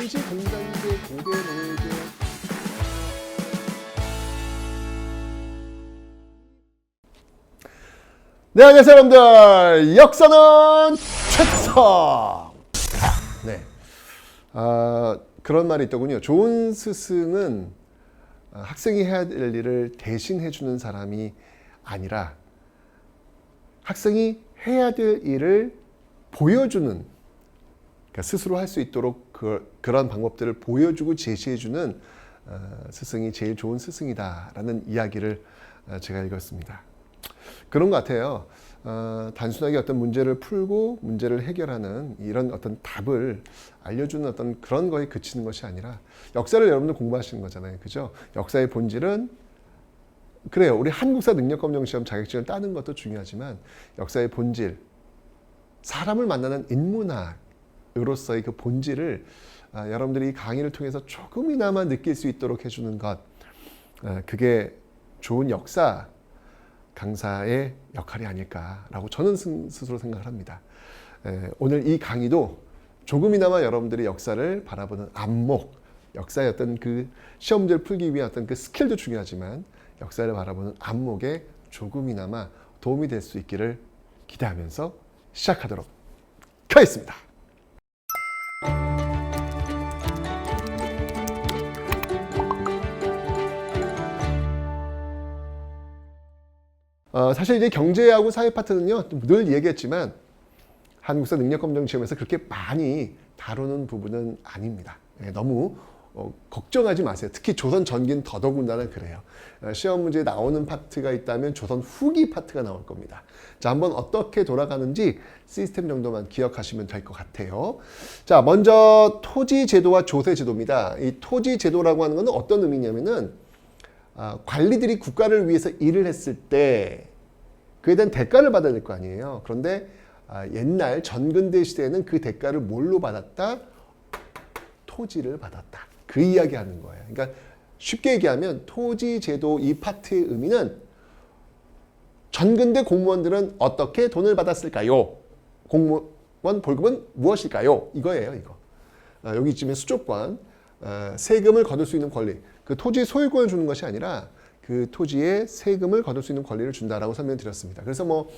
당시 공자인데 고대 노예제 네, 안녕하세요 여러분들. 역사는 최석. 네, 그런 말이 있더군요. 좋은 스승은 학생이 해야 될 일을 대신 해주는 사람이 아니라 학생이 해야 될 일을 보여주는, 그러니까 스스로 할 수 있도록 그런 방법들을 보여주고 제시해주는 스승이 제일 좋은 스승이다라는 이야기를 제가 읽었습니다. 그런 것 같아요. 단순하게 어떤 문제를 풀고 문제를 해결하는 이런 어떤 답을 알려주는 어떤 그런 거에 그치는 것이 아니라, 역사를 여러분들 공부하시는 거잖아요. 그죠? 역사의 본질은, 그래요. 우리 한국사 능력검정시험 자격증을 따는 것도 중요하지만 역사의 본질, 사람을 만나는 인문학으로서의 그 본질을 여러분들이 이 강의를 통해서 조금이나마 느낄 수 있도록 해주는 것, 그게 좋은 역사 강사의 역할이 아닐까라고 저는 스스로 생각을 합니다. 오늘 이 강의도 조금이나마 여러분들이 역사를 바라보는 안목, 역사의 어떤 그 시험지를 풀기 위한 어떤 그 스킬도 중요하지만 역사를 바라보는 안목에 조금이나마 도움이 될 수 있기를 기대하면서 시작하도록 하겠습니다. 사실 이제 경제하고 사회 파트는요, 늘 얘기했지만 한국사 능력검정시험에서 그렇게 많이 다루는 부분은 아닙니다. 너무 걱정하지 마세요. 특히 조선 전기는 더더군다나 그래요. 시험 문제에 나오는 파트가 있다면 조선 후기 파트가 나올 겁니다. 자, 한번 어떻게 돌아가는지 시스템 정도만 기억하시면 될 것 같아요. 자, 먼저 토지 제도와 조세 제도입니다. 이 토지 제도라고 하는 것은 어떤 의미냐면은 관리들이 국가를 위해서 일을 했을 때 그에 대한 대가를 받아야 될 거 아니에요. 그런데 옛날 전근대 시대에는 그 대가를 뭘로 받았다? 토지를 받았다. 그 이야기 하는 거예요. 그러니까 쉽게 얘기하면 토지 제도 이 파트의 의미는 전근대 공무원들은 어떻게 돈을 받았을까요? 공무원 월급은 무엇일까요? 이거예요, 이거. 여기쯤에 수조권, 세금을 거둘 수 있는 권리, 그 토지 소유권을 주는 것이 아니라 그 토지에 세금을 거둘 수 있는 권리를 준다라고 설명드렸습니다. 그래서 뭐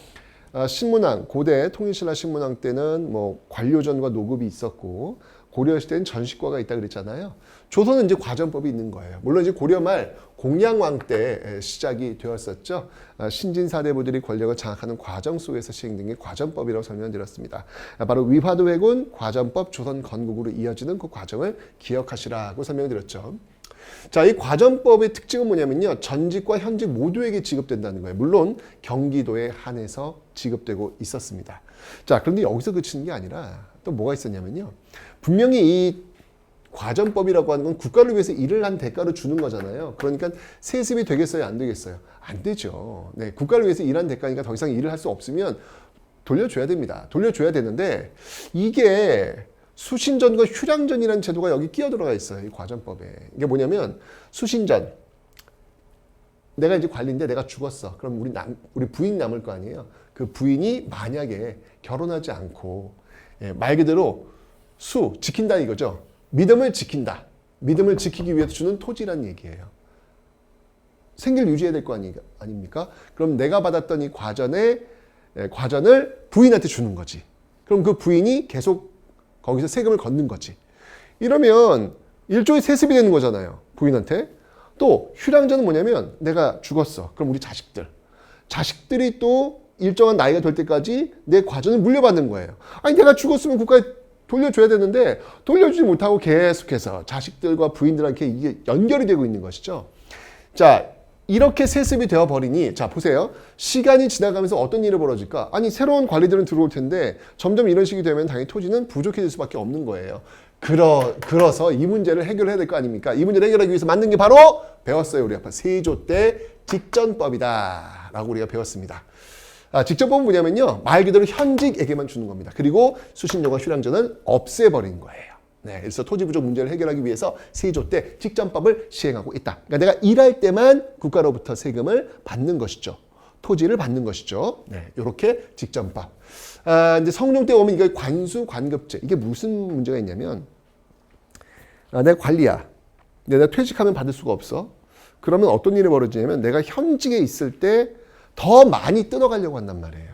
신문왕, 고대 통일신라 신문왕 때는 뭐 관료전과 노급이 있었고 고려 시대는 전식과가 있다 그랬잖아요. 조선은 이제 과전법이 있는 거예요. 물론 이제 고려 말 공양왕 때 시작이 되었었죠. 신진사대부들이 권력을 장악하는 과정 속에서 시행된 게 과전법이라고 설명드렸습니다. 바로 위화도회군 과전법 조선 건국으로 이어지는 그 과정을 기억하시라고 설명드렸죠. 자, 이 과전법의 특징은 뭐냐면요, 전직과 현직 모두에게 지급된다는 거예요. 물론 경기도에 한해서 지급되고 있었습니다. 자, 그런데 여기서 그치는 게 아니라 또 뭐가 있었냐면요, 분명히 이 과전법이라고 하는 건 국가를 위해서 일을 한 대가로 주는 거잖아요. 그러니까 세습이 되겠어요, 안 되겠어요? 안 되죠. 네, 국가를 위해서 일한 대가니까 더 이상 일을 할 수 없으면 돌려줘야 됩니다. 돌려줘야 되는데 이게 수신전과 휴량전이라는 제도가 여기 끼어 들어가 있어요, 이 과전법에. 이게 뭐냐면, 수신전, 내가 이제 관리인데 내가 죽었어. 그럼 우리 부인 남을 거 아니에요. 그 부인이 만약에 결혼하지 않고, 말 그대로 지킨다 이거죠. 믿음을 지킨다. 믿음을 지키기 위해서 주는 토지란 얘기예요. 생계를 유지해야 될 거 아닙니까? 그럼 내가 받았던 이 과전을 부인한테 주는 거지. 그럼 그 부인이 계속 거기서 세금을 걷는 거지. 이러면 일종의 세습이 되는 거잖아요, 부인한테. 또 휴량전은 뭐냐면 내가 죽었어. 그럼 우리 자식들이 또 일정한 나이가 될 때까지 내 과전을 물려받는 거예요. 아니, 내가 죽었으면 국가에 돌려줘야 되는데 돌려주지 못하고 계속해서 자식들과 부인들한테 이게 연결이 되고 있는 것이죠. 자, 이렇게 세습이 되어버리니, 자, 보세요. 시간이 지나가면서 어떤 일이 벌어질까? 아니, 새로운 관리들은 들어올 텐데 점점 이런 식이 되면 당연히 토지는 부족해질 수밖에 없는 거예요. 그래서 이 문제를 해결해야 될 거 아닙니까? 이 문제를 해결하기 위해서 만든 게 바로 배웠어요, 우리 아빠. 세조 때 직전법이다 라고 우리가 배웠습니다. 직전법은 뭐냐면요, 말 그대로 현직에게만 주는 겁니다. 그리고 수신전과 휴량전은 없애버린 거예요. 네, 그래서 토지 부족 문제를 해결하기 위해서 세조 때 직전법을 시행하고 있다. 그러니까 내가 일할 때만 국가로부터 세금을 받는 것이죠. 토지를 받는 것이죠. 네, 이렇게 직전법. 이제 성종 때 오면 이게 관수 관급제. 이게 무슨 문제가 있냐면, 내가 관리야. 내가 퇴직하면 받을 수가 없어. 그러면 어떤 일이 벌어지냐면 내가 현직에 있을 때 더 많이 뜯어가려고 한단 말이에요.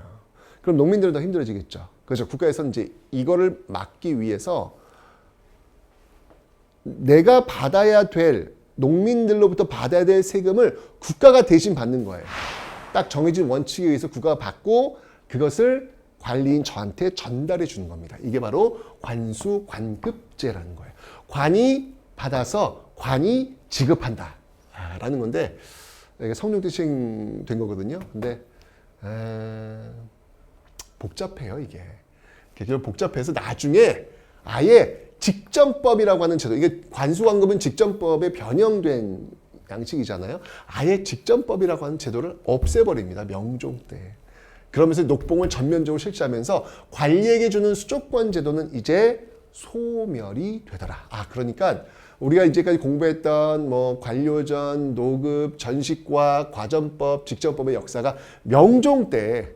그럼 농민들은 더 힘들어지겠죠. 그래서 국가에서는 이제 이거를 막기 위해서 내가 받아야 될, 농민들로부터 받아야 될 세금을 국가가 대신 받는 거예요. 딱 정해진 원칙에 의해서 국가가 받고 그것을 관리인 저한테 전달해 주는 겁니다. 이게 바로 관수관급제라는 거예요. 관이 받아서 관이 지급한다 라는 건데, 이게 성령 때 시행된 거거든요. 근데 복잡해요, 이게. 좀 복잡해서 나중에 아예 직전법이라고 하는 제도, 이게 관수관급은 직전법에 변형된 양식이잖아요. 아예 직전법이라고 하는 제도를 없애버립니다. 명종 때. 그러면서 녹봉을 전면적으로 실시하면서 관리에게 주는 수조권 제도는 이제 소멸이 되더라. 그러니까 우리가 이제까지 공부했던 뭐 관료전, 노급, 전식과, 과전법, 직전법의 역사가 명종 때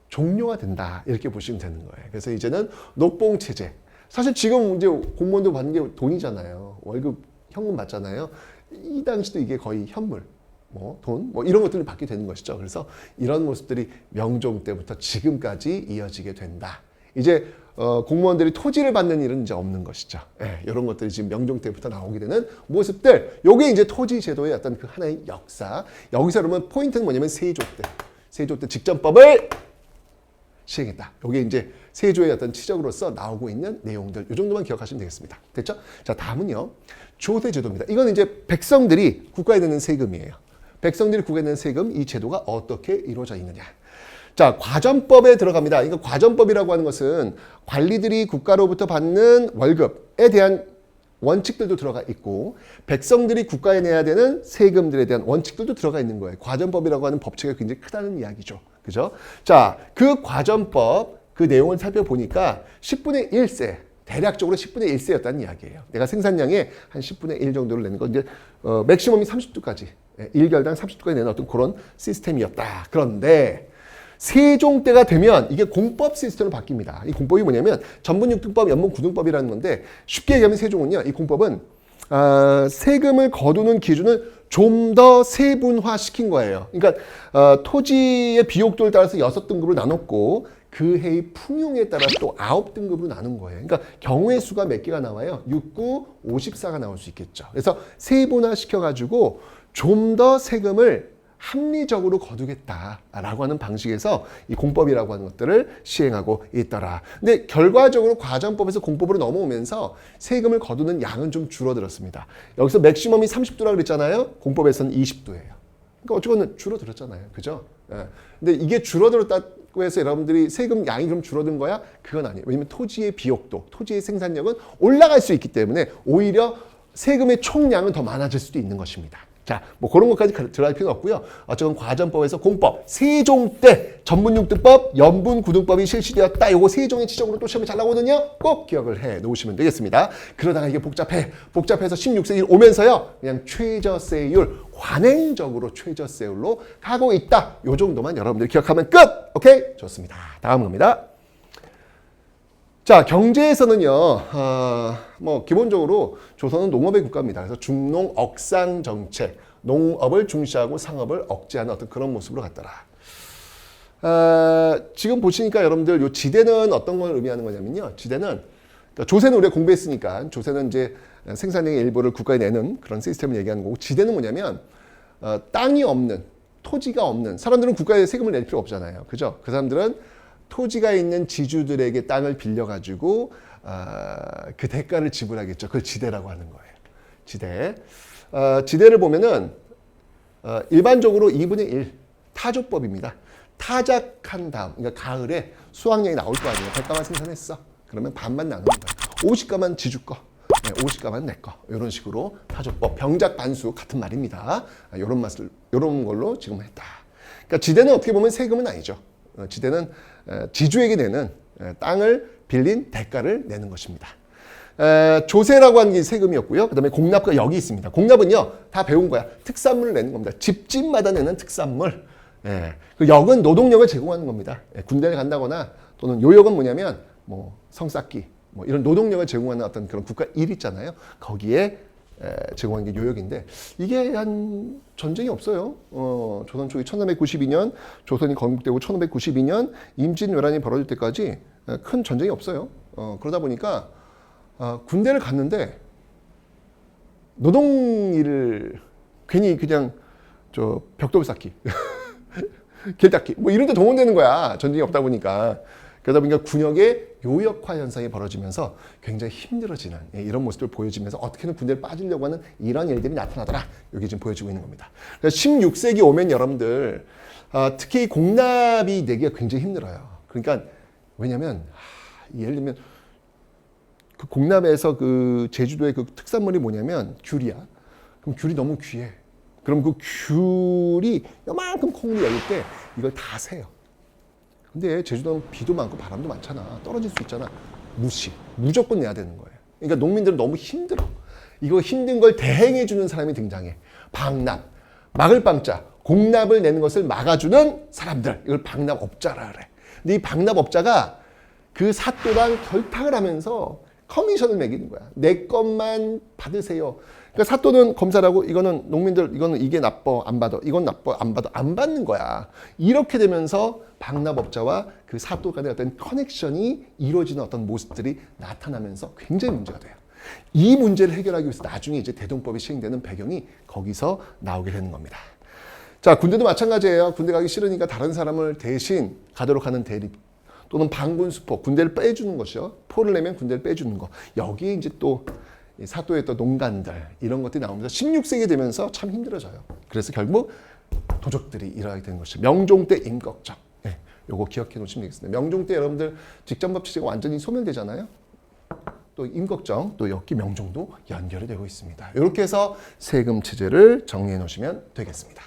종료가 된다. 이렇게 보시면 되는 거예요. 그래서 이제는 녹봉 체제. 사실 지금 이제 공무원도 받는 게 돈이잖아요. 월급, 현금 받잖아요. 이 당시도 이게 거의 현물, 돈, 이런 것들을 받게 되는 것이죠. 그래서 이런 모습들이 명종 때부터 지금까지 이어지게 된다. 이제 공무원들이 토지를 받는 일은 이제 없는 것이죠. 이런 것들이 지금 명종 때부터 나오게 되는 모습들. 요게 이제 토지 제도의 어떤 그 하나의 역사. 여기서 그러면 포인트는 뭐냐면 세조 때 직전법을 시행했다. 요게 이제 세조의 어떤 치적으로서 나오고 있는 내용들. 요 정도만 기억하시면 되겠습니다. 됐죠? 자, 다음은요. 조세제도입니다. 이건 이제 백성들이 국가에 내는 세금이에요. 백성들이 국가에 내는 세금, 이 제도가 어떻게 이루어져 있느냐. 자, 과전법에 들어갑니다. 이거 과전법이라고 하는 것은 관리들이 국가로부터 받는 월급에 대한 원칙들도 들어가 있고 백성들이 국가에 내야 되는 세금들에 대한 원칙들도 들어가 있는 거예요. 과전법이라고 하는 법칙이 굉장히 크다는 이야기죠. 그죠? 자, 그 과전법, 그 내용을 살펴보니까 10분의 1세, 대략적으로 10분의 1세였다는 이야기예요. 내가 생산량의 한 10분의 1 정도를 내는 건 이제 맥시멈이 30도까지, 1결당 30도까지 내는 어떤 그런 시스템이었다. 그런데 세종 때가 되면 이게 공법 시스템으로 바뀝니다. 이 공법이 뭐냐면 전분육등법, 연분구등법이라는 건데 쉽게 얘기하면 세종은요, 이 공법은 세금을 거두는 기준을 좀 더 세분화시킨 거예요. 그러니까 토지의 비옥도를 따라서 6등급으로 나눴고 그 해의 풍용에 따라서 또 9등급으로 나눈 거예요. 그러니까 경우의 수가 몇 개가 나와요? 6, 9, 54가 나올 수 있겠죠. 그래서 세분화시켜가지고 좀 더 세금을 합리적으로 거두겠다라고 하는 방식에서 이 공법이라고 하는 것들을 시행하고 있더라. 근데 결과적으로 과전법에서 공법으로 넘어오면서 세금을 거두는 양은 좀 줄어들었습니다. 여기서 맥시멈이 30도라고 그랬잖아요. 공법에서는 20도예요. 그러니까 어쨌거나 줄어들었잖아요. 그죠? 근데 이게 줄어들었다고 해서 여러분들이 세금 양이 그럼 줄어든 거야? 그건 아니에요. 왜냐면 토지의 비옥도, 토지의 생산력은 올라갈 수 있기 때문에 오히려 세금의 총량은 더 많아질 수도 있는 것입니다. 자, 뭐 그런 것까지 들어갈 필요는 없고요. 어쨌든 과전법에서 공법, 세종 때 전분육등법, 연분구등법이 실시되었다. 요거 세종의 지적으로 또 시험에 잘 나오거든요. 꼭 기억을 해 놓으시면 되겠습니다. 그러다가 이게 복잡해서 16세기 오면서요. 그냥 최저세율, 관행적으로 최저세율로 가고 있다. 요 정도만 여러분들이 기억하면 끝! 오케이? 좋습니다. 다음 겁니다. 자, 경제에서는요, 뭐 기본적으로 조선은 농업의 국가입니다. 그래서 중농 억상 정책, 농업을 중시하고 상업을 억제하는 어떤 그런 모습으로 갔더라. 지금 보시니까 여러분들 요 지대는 어떤 걸 의미하는 거냐면요, 지대는 그러니까 조세는 우리가 공부했으니까 조세는 이제 생산량의 일부를 국가에 내는 그런 시스템을 얘기하는 거고, 지대는 뭐냐면 땅이 없는, 토지가 없는 사람들은 국가에 세금을 낼 필요 없잖아요. 그죠? 그 사람들은 토지가 있는 지주들에게 땅을 빌려가지고 그 대가를 지불하겠죠. 그걸 지대라고 하는 거예요. 지대. 지대를 보면은 일반적으로 2분의 1 타조법입니다. 타작한 다음, 그러니까 가을에 수확량이 나올 거 아니에요. 100가만 생산했어. 그러면 반만 나누는 거예요. 50가만 지주 거, 50가만 내 거. 이런 식으로 타조법, 병작 반수 같은 말입니다. 이런 걸로 지금 했다. 그러니까 지대는 어떻게 보면 세금은 아니죠. 지대는 지주에게 내는 땅을 빌린 대가를 내는 것입니다. 조세라고 하는 게 세금이었고요. 그 다음에 공납가 여기 있습니다. 공납은요, 다 배운 거야. 특산물을 내는 겁니다. 집집마다 내는 특산물. 그 역은 노동력을 제공하는 겁니다. 군대를 간다거나 또는 요역은 뭐냐면 뭐 성쌓기, 뭐 이런 노동력을 제공하는 어떤 그런 국가 일 있잖아요. 거기에 제공하는 게 요역인데 이게 한 전쟁이 없어요. 조선 초기 1392년 조선이 건국되고 1592년 임진왜란이 벌어질 때까지 큰 전쟁이 없어요. 그러다 보니까 군대를 갔는데 노동일을 괜히 그냥 저 벽돌 쌓기, 길 닦기 뭐 이런 데 동원되는 거야. 전쟁이 없다 보니까. 그러다 보니까 군역의 요역화 현상이 벌어지면서 굉장히 힘들어지는 이런 모습을 보여지면서 어떻게든 군대를 빠지려고 하는 이런 일들이 나타나더라. 여기 지금 보여지고 있는 겁니다. 그래서 16세기 오면 여러분들 특히 공납이 내기가 굉장히 힘들어요. 그러니까 왜냐하면 예를 들면 그 공납에서 그 제주도의 그 특산물이 뭐냐면 귤이야. 그럼 귤이 너무 귀해. 그럼 그 귤이 요만큼 콩으로 열릴 때 이걸 다 세요. 근데 제주도는 비도 많고 바람도 많잖아. 떨어질 수 있잖아. 무조건 내야 되는 거예요. 그러니까 농민들은 너무 힘들어. 이거 힘든 걸 대행해 주는 사람이 등장해. 방납, 막을 방자, 공납을 내는 것을 막아주는 사람들. 이걸 방납업자라 그래. 근데 이 방납업자가 그 사또랑 결탁을 하면서 커미션을 매기는 거야. 내 것만 받으세요. 그러니까 사또는 검사라고 이거는 농민들 이거는 이게 나빠 안 받아. 이건 나빠 안 받아. 안 받는 거야. 이렇게 되면서 방납업자와 그 사또 간의 어떤 커넥션이 이루어지는 어떤 모습들이 나타나면서 굉장히 문제가 돼요. 이 문제를 해결하기 위해서 나중에 이제 대동법이 시행되는 배경이 거기서 나오게 되는 겁니다. 자, 군대도 마찬가지예요. 군대 가기 싫으니까 다른 사람을 대신 가도록 하는 대립. 또는 방군수포, 군대를 빼주는 것이요. 포를 내면 군대를 빼주는 거. 여기에 이제 또 사또의 또 농간들 이런 것들이 나오면서 16세기 되면서 참 힘들어져요. 그래서 결국 도적들이 일어나게 되는 것이죠. 명종 때 임꺽정. 네, 요거 기억해 놓으시면 되겠습니다. 명종 때 여러분들 직전법 체제가 완전히 소멸되잖아요. 또 임꺽정, 또 여기 명종도 연결이 되고 있습니다. 이렇게 해서 세금 체제를 정리해 놓으시면 되겠습니다.